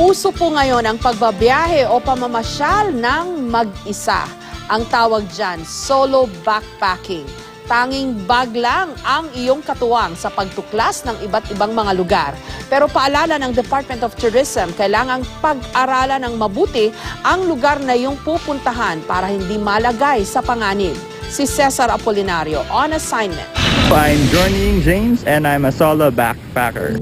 Uso po ngayon ang pagbabiyahe o pamamasyal ng mag-isa. Ang tawag dyan, solo backpacking. Tanging bag lang ang iyong katuwang sa pagtuklas ng iba't ibang mga lugar. Pero paalala ng Department of Tourism, kailangang pag-aralan ng mabuti ang lugar na iyong pupuntahan para hindi malagay sa panganib. Si Cesar Apolinario on assignment. I'm journeying James and I'm a solo backpacker.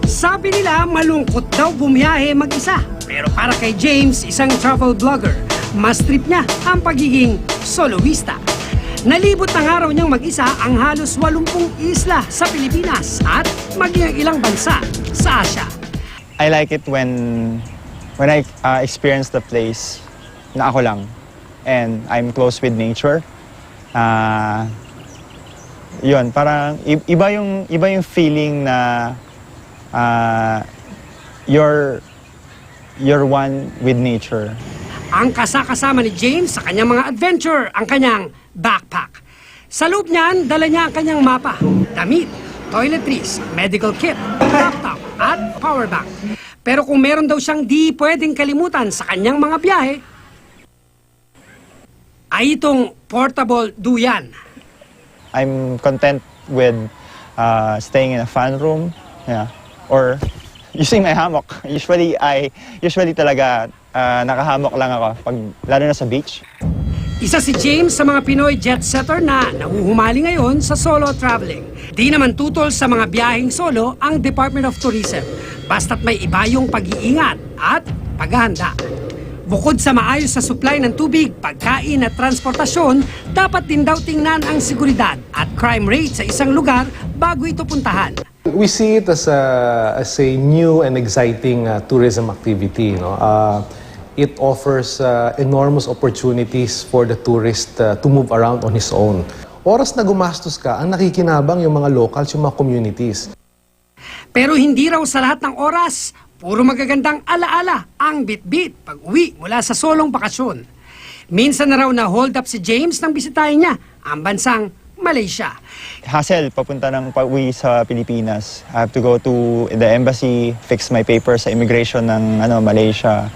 Sabi nila malungkot daw bumiyahe mag-isa. Pero para kay James, isang travel vlogger, mas trip niya ang pagiging soloista. Nalibot ng araw niyang mag-isa ang halos 80 isla sa Pilipinas at maging ang ilang bansa sa Asia. I like it when I experience the place na ako lang and I'm close with nature. Yun, parang iba yung feeling na you're one with nature. Ang kasama ni James sa kanyang mga adventure, ang kanyang backpack. Sa loob niyan, dala niya ang kanyang mapa, damit, toiletries, medical kit, laptop at power bank. Pero kung meron daw siyang di pwedeng kalimutan sa kanyang mga biyahe, ay itong portable duyan. I'm content with staying in a fan room, yeah, or using my hammock. Usually talaga nakahammock lang ako lalo na sa beach. Isa si James sa mga Pinoy jet setter na nahuhumali ngayon sa solo traveling. Di naman tutol sa mga biyaheng solo ang Department of Tourism, basta't may iba yung pag-iingat at paghahanda. Bukod sa maayos sa supply ng tubig, pagkain at transportasyon, dapat din daw tingnan ang seguridad at crime rate sa isang lugar bago ito puntahan. We see it as a new and exciting tourism activity. It offers enormous opportunities for the tourist to move around on his own. Oras na gumastos ka, ang nakikinabang yung mga locals, yung mga communities. Pero hindi raw sa lahat ng oras, puro magagandang alaala ang bit-bit pag uwi mula sa solong bakasyon. Minsan na raw na hold up si James nang bisitahin niya ang bansang Malaysia. Hassle papunta ng pauwi sa Pilipinas. I have to go to the embassy, fix my papers sa immigration ng Malaysia.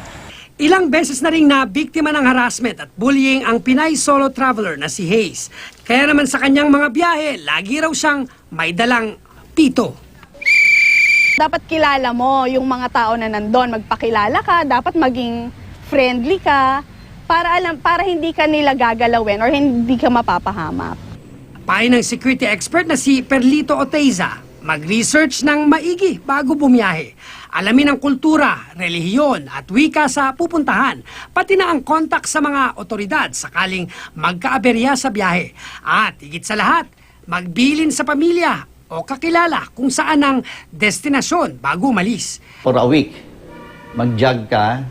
Ilang beses na rin na biktima ng harassment at bullying ang Pinay solo traveler na si Hayes. Kaya naman sa kanyang mga biyahe, lagi raw siyang may dalang pito. Dapat kilala mo yung mga tao na nandun, magpakilala ka, dapat maging friendly ka para hindi ka nila gagalawin or hindi ka mapapahamak. Payo ng security expert na si Perlito Oteiza, mag-research ng maigi bago bumiyahe. Alamin ang kultura, relihiyon at wika sa pupuntahan, pati na ang kontak sa mga otoridad sakaling magkaaberya sa biyahe. At higit sa lahat, magbilin sa pamilya o kakilala kung saan ang destinasyon bago umalis. For a week, mag-jog ka,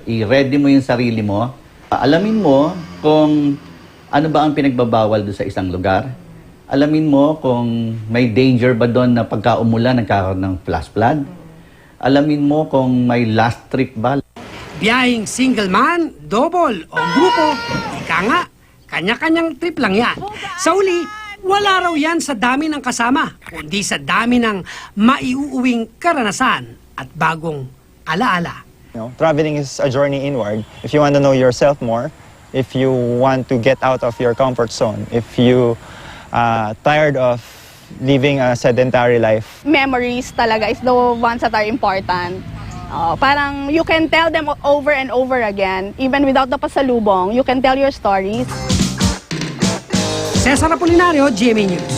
i-ready mo yung sarili mo, alamin mo kung ano ba ang pinagbabawal doon sa isang lugar. Alamin mo kung may danger ba doon na pagka umulan nagkakaroon ng flash flood. Alamin mo kung may last trip ba. Biyaheng single man, double o grupo, ika nga, kanya-kanyang trip lang yan. Sa uli, wala raw yan sa dami ng kasama, kundi sa dami ng maiuuwing karanasan at bagong alaala. Traveling is a journey inward. If you want to know yourself more, if you want to get out of your comfort zone, if you tired of living a sedentary life. Memories talaga is the ones that are important. Parang you can tell them over and over again, even without the pasalubong, you can tell your stories. Cesar Apolinario, GMA News.